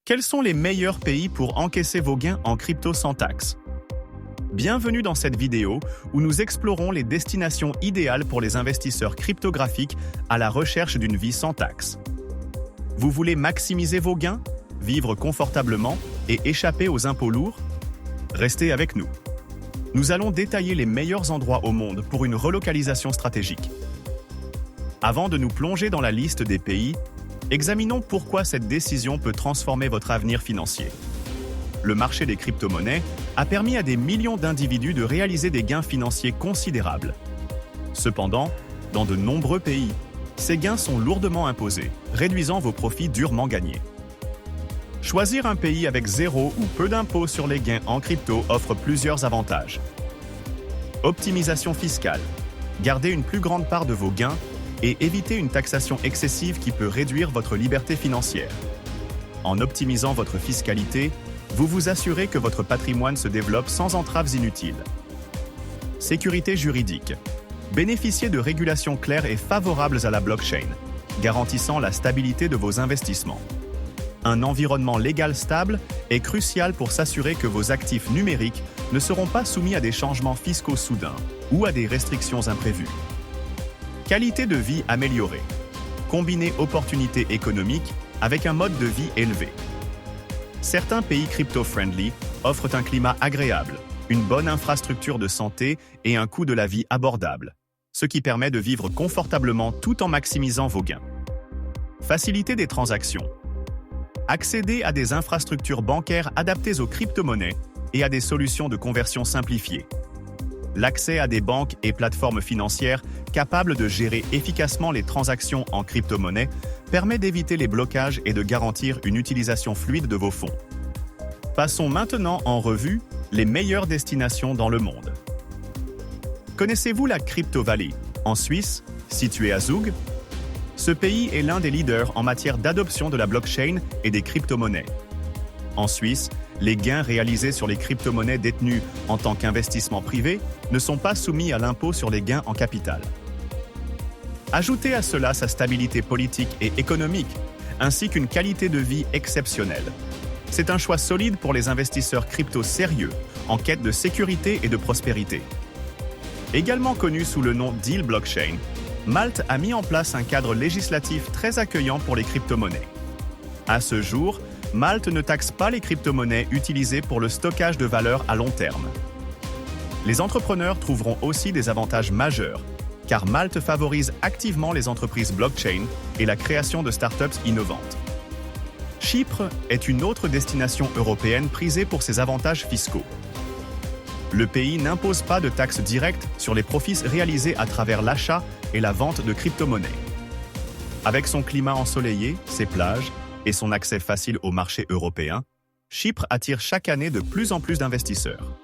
Quels sont les meilleurs pays pour encaisser vos gains en crypto sans taxe? Bienvenue dans cette vidéo où nous explorons les destinations idéales pour les investisseurs cryptographiques à la recherche d'une vie sans taxe. Vous voulez maximiser vos gains, vivre confortablement et échapper aux impôts lourds? Restez avec nous. Nous allons détailler les meilleurs endroits au monde pour une relocalisation stratégique. Avant de nous plonger dans la liste des pays, examinons pourquoi cette décision peut transformer votre avenir financier. Le marché des crypto-monnaies a permis à des millions d'individus de réaliser des gains financiers considérables. Cependant, dans de nombreux pays, ces gains sont lourdement imposés, réduisant vos profits durement gagnés. Choisir un pays avec zéro ou peu d'impôts sur les gains en crypto offre plusieurs avantages. Optimisation fiscale. Gardez une plus grande part de vos gains et évitez une taxation excessive qui peut réduire votre liberté financière. En optimisant votre fiscalité, vous vous assurez que votre patrimoine se développe sans entraves inutiles. Sécurité juridique. Bénéficiez de régulations claires et favorables à la blockchain, garantissant la stabilité de vos investissements. Un environnement légal stable est crucial pour s'assurer que vos actifs numériques ne seront pas soumis à des changements fiscaux soudains ou à des restrictions imprévues. Qualité de vie améliorée. Combinez opportunités économiques avec un mode de vie élevé. Certains pays crypto-friendly offrent un climat agréable, une bonne infrastructure de santé et un coût de la vie abordable, ce qui permet de vivre confortablement tout en maximisant vos gains. Facilité des transactions. Accédez à des infrastructures bancaires adaptées aux crypto-monnaies et à des solutions de conversion simplifiées. L'accès à des banques et plateformes financières capables de gérer efficacement les transactions en crypto-monnaie permet d'éviter les blocages et de garantir une utilisation fluide de vos fonds. Passons maintenant en revue les meilleures destinations dans le monde. Connaissez-vous la Crypto Valley, en Suisse, située à Zug? Ce pays est l'un des leaders en matière d'adoption de la blockchain et des crypto-monnaies. En Suisse, les gains réalisés sur les crypto-monnaies détenues en tant qu'investissement privé ne sont pas soumis à l'impôt sur les gains en capital. Ajoutez à cela sa stabilité politique et économique, ainsi qu'une qualité de vie exceptionnelle. C'est un choix solide pour les investisseurs crypto sérieux, en quête de sécurité et de prospérité. Également connu sous le nom Deal Blockchain, Malte a mis en place un cadre législatif très accueillant pour les crypto-monnaies. À ce jour, Malte ne taxe pas les crypto-monnaies utilisées pour le stockage de valeur à long terme. Les entrepreneurs trouveront aussi des avantages majeurs, car Malte favorise activement les entreprises blockchain et la création de startups innovantes. Chypre est une autre destination européenne prisée pour ses avantages fiscaux. Le pays n'impose pas de taxes directes sur les profits réalisés à travers l'achat et la vente de crypto-monnaies. Avec son climat ensoleillé, ses plages et son accès facile au marché européen, Chypre attire chaque année de plus en plus d'investisseurs.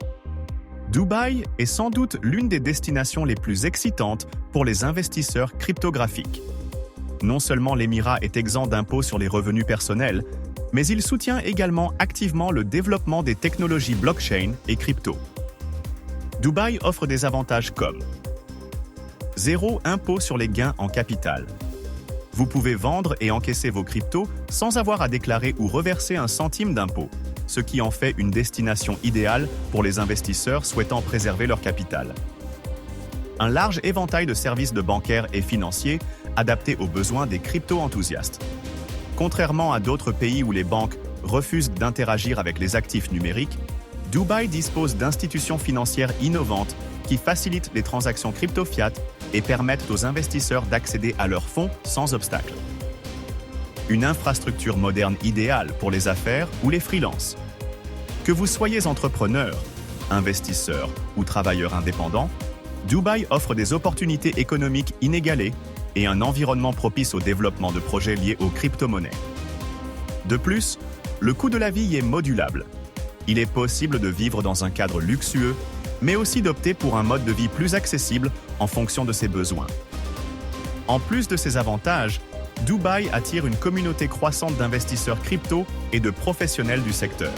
Dubaï est sans doute l'une des destinations les plus excitantes pour les investisseurs cryptographiques. Non seulement l'Émirat est exempt d'impôts sur les revenus personnels, mais il soutient également activement le développement des technologies blockchain et crypto. Dubaï offre des avantages comme zéro impôt sur les gains en capital. Vous pouvez vendre et encaisser vos cryptos sans avoir à déclarer ou reverser un centime d'impôt, ce qui en fait une destination idéale pour les investisseurs souhaitant préserver leur capital. Un large éventail de services de bancaires et financiers adaptés aux besoins des crypto-enthousiastes. Contrairement à d'autres pays où les banques refusent d'interagir avec les actifs numériques, Dubaï dispose d'institutions financières innovantes qui facilitent les transactions crypto-fiat et permettent aux investisseurs d'accéder à leurs fonds sans obstacle. Une infrastructure moderne idéale pour les affaires ou les freelances. Que vous soyez entrepreneur, investisseur ou travailleur indépendant, Dubaï offre des opportunités économiques inégalées et un environnement propice au développement de projets liés aux crypto-monnaies. De plus, le coût de la vie y est modulable. Il est possible de vivre dans un cadre luxueux, mais aussi d'opter pour un mode de vie plus accessible en fonction de ses besoins. En plus de ces avantages, Dubaï attire une communauté croissante d'investisseurs crypto et de professionnels du secteur.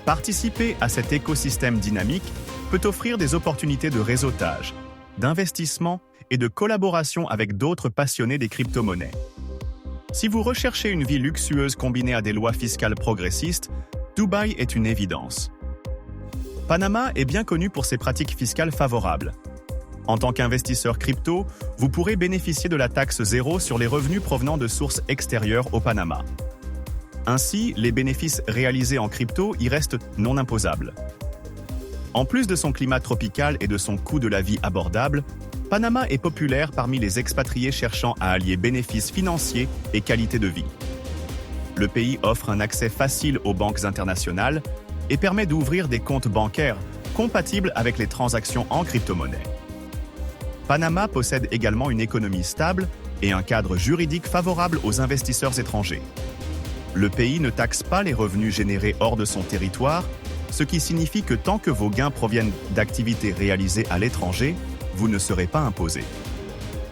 Participer à cet écosystème dynamique peut offrir des opportunités de réseautage, d'investissement et de collaboration avec d'autres passionnés des crypto-monnaies. Si vous recherchez une vie luxueuse combinée à des lois fiscales progressistes, Dubaï est une évidence. Panama est bien connu pour ses pratiques fiscales favorables. En tant qu'investisseur crypto, vous pourrez bénéficier de la taxe zéro sur les revenus provenant de sources extérieures au Panama. Ainsi, les bénéfices réalisés en crypto y restent non imposables. En plus de son climat tropical et de son coût de la vie abordable, Panama est populaire parmi les expatriés cherchant à allier bénéfices financiers et qualité de vie. Le pays offre un accès facile aux banques internationales et permet d'ouvrir des comptes bancaires compatibles avec les transactions en crypto-monnaie. Panama possède également une économie stable et un cadre juridique favorable aux investisseurs étrangers. Le pays ne taxe pas les revenus générés hors de son territoire, ce qui signifie que tant que vos gains proviennent d'activités réalisées à l'étranger, vous ne serez pas imposé.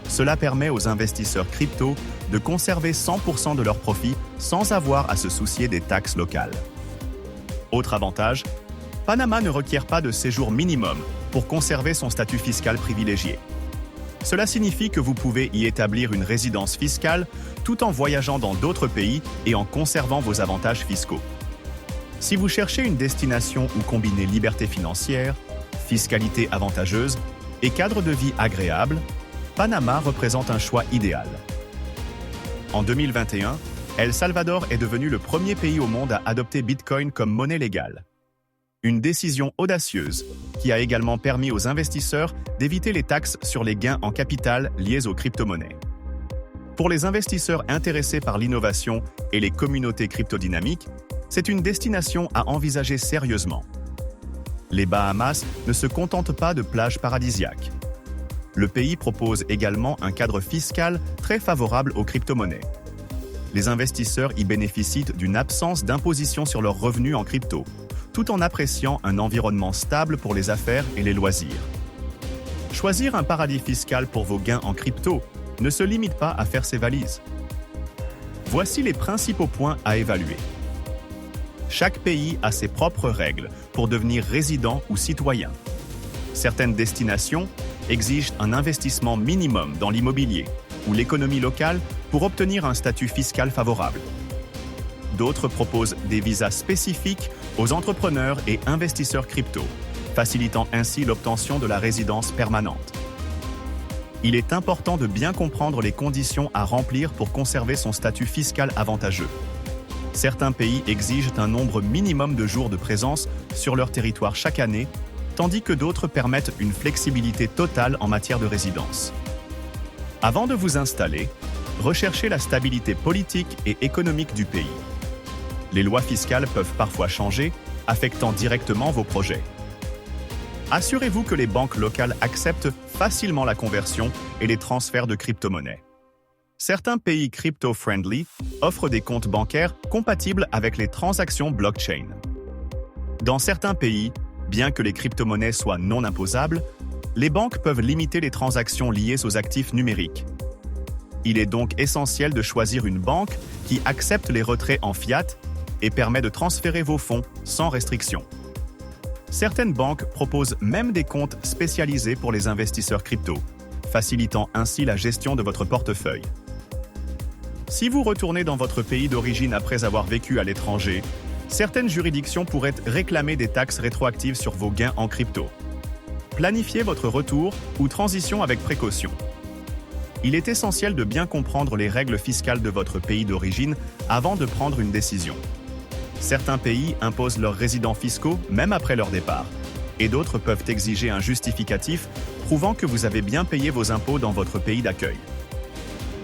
Cela permet aux investisseurs crypto de conserver 100% de leurs profits sans avoir à se soucier des taxes locales. Autre avantage, Panama ne requiert pas de séjour minimum pour conserver son statut fiscal privilégié. Cela signifie que vous pouvez y établir une résidence fiscale tout en voyageant dans d'autres pays et en conservant vos avantages fiscaux. Si vous cherchez une destination où combiner liberté financière, fiscalité avantageuse et cadre de vie agréable, Panama représente un choix idéal. En 2021, El Salvador est devenu le premier pays au monde à adopter Bitcoin comme monnaie légale. Une décision audacieuse qui a également permis aux investisseurs d'éviter les taxes sur les gains en capital liés aux crypto-monnaies. Pour les investisseurs intéressés par l'innovation et les communautés cryptodynamiques, c'est une destination à envisager sérieusement. Les Bahamas ne se contentent pas de plages paradisiaques. Le pays propose également un cadre fiscal très favorable aux crypto-monnaies. Les investisseurs y bénéficient d'une absence d'imposition sur leurs revenus en crypto, tout en appréciant un environnement stable pour les affaires et les loisirs. Choisir un paradis fiscal pour vos gains en crypto ne se limite pas à faire ses valises. Voici les principaux points à évaluer. Chaque pays a ses propres règles pour devenir résident ou citoyen. Certaines destinations exigent un investissement minimum dans l'immobilier ou l'économie locale pour obtenir un statut fiscal favorable. D'autres proposent des visas spécifiques aux entrepreneurs et investisseurs crypto, facilitant ainsi l'obtention de la résidence permanente. Il est important de bien comprendre les conditions à remplir pour conserver son statut fiscal avantageux. Certains pays exigent un nombre minimum de jours de présence sur leur territoire chaque année, tandis que d'autres permettent une flexibilité totale en matière de résidence. Avant de vous installer, recherchez la stabilité politique et économique du pays. Les lois fiscales peuvent parfois changer, affectant directement vos projets. Assurez-vous que les banques locales acceptent facilement la conversion et les transferts de crypto-monnaies. Certains pays crypto-friendly offrent des comptes bancaires compatibles avec les transactions blockchain. Dans certains pays, bien que les crypto-monnaies soient non imposables, les banques peuvent limiter les transactions liées aux actifs numériques. Il est donc essentiel de choisir une banque qui accepte les retraits en fiat et permet de transférer vos fonds sans restriction. Certaines banques proposent même des comptes spécialisés pour les investisseurs crypto, facilitant ainsi la gestion de votre portefeuille. Si vous retournez dans votre pays d'origine après avoir vécu à l'étranger, certaines juridictions pourraient réclamer des taxes rétroactives sur vos gains en crypto. Planifiez votre retour ou transition avec précaution. Il est essentiel de bien comprendre les règles fiscales de votre pays d'origine avant de prendre une décision. Certains pays imposent leurs résidents fiscaux même après leur départ, et d'autres peuvent exiger un justificatif prouvant que vous avez bien payé vos impôts dans votre pays d'accueil.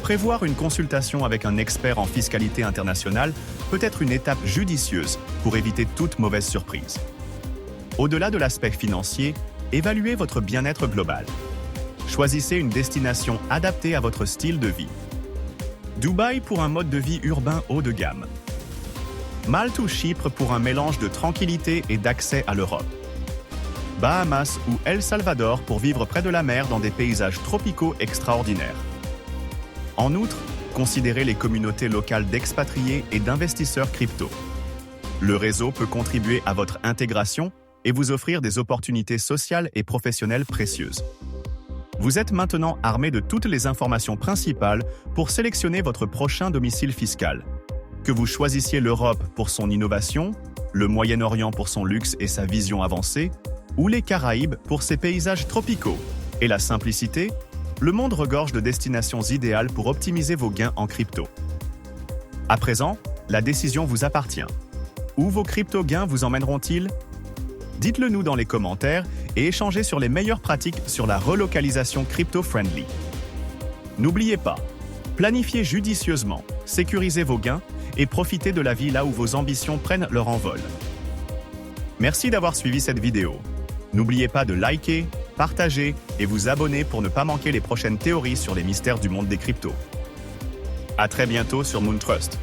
Prévoir une consultation avec un expert en fiscalité internationale peut être une étape judicieuse pour éviter toute mauvaise surprise. Au-delà de l'aspect financier, évaluez votre bien-être global. Choisissez une destination adaptée à votre style de vie. Dubaï pour un mode de vie urbain haut de gamme. Malte ou Chypre pour un mélange de tranquillité et d'accès à l'Europe. Bahamas ou El Salvador pour vivre près de la mer dans des paysages tropicaux extraordinaires. En outre, considérez les communautés locales d'expatriés et d'investisseurs crypto. Le réseau peut contribuer à votre intégration et vous offrir des opportunités sociales et professionnelles précieuses. Vous êtes maintenant armé de toutes les informations principales pour sélectionner votre prochain domicile fiscal. Que vous choisissiez l'Europe pour son innovation, le Moyen-Orient pour son luxe et sa vision avancée, ou les Caraïbes pour ses paysages tropicaux et la simplicité, le monde regorge de destinations idéales pour optimiser vos gains en crypto. À présent, la décision vous appartient. Où vos crypto-gains vous emmèneront-ils? Dites-le nous dans les commentaires et échangez sur les meilleures pratiques sur la relocalisation crypto-friendly. N'oubliez pas, planifiez judicieusement, sécurisez vos gains et profitez de la vie là où vos ambitions prennent leur envol. Merci d'avoir suivi cette vidéo. N'oubliez pas de liker, partager et vous abonner pour ne pas manquer les prochaines théories sur les mystères du monde des cryptos. À très bientôt sur Moontrust.